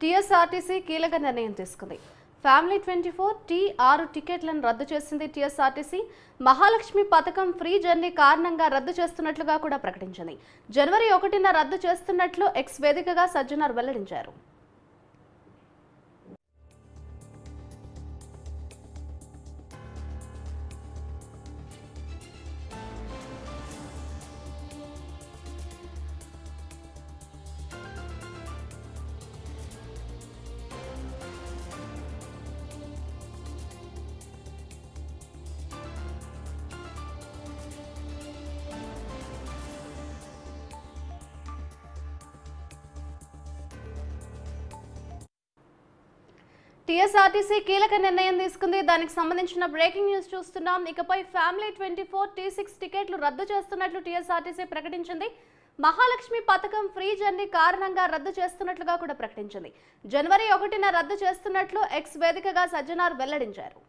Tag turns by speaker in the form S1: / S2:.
S1: TSRTC కీలక నిర్ణయం తీసుకుంది. ఫ్యామిలీ 24 టీ 6 టికెట్లను రద్దు చేసింది. టీఎస్ఆర్టీసీ మహాలక్ష్మి పథకం ఫ్రీ జర్నీ కారణంగా రద్దు చేస్తున్నట్లుగా కూడా ప్రకటించింది. జనవరి 1న రద్దు చేస్తున్నట్లు ఎక్స్ వేదికగా సజ్జనార్ వెల్లడించారు. టీఎస్ఆర్టీసీ కీలక నిర్ణయం తీసుకుంది. దానికి సంబంధించిన బ్రేకింగ్ న్యూస్ చూస్తున్నాం. ఇకపై ఫ్యామిలీ 24 T6 టికెట్లు రద్దు చేస్తున్నట్లు టీఎస్ఆర్టీసీ ప్రకటించింది. మహాలక్ష్మి పథకం ఫ్రీ జర్నీ కారణంగా రద్దు చేస్తున్నట్లుగా కూడా ప్రకటించింది. జనవరి 1న రద్దు చేస్తున్నట్లు ఎక్స్ వేదికగా సజ్జనార్ వెల్లడించారు.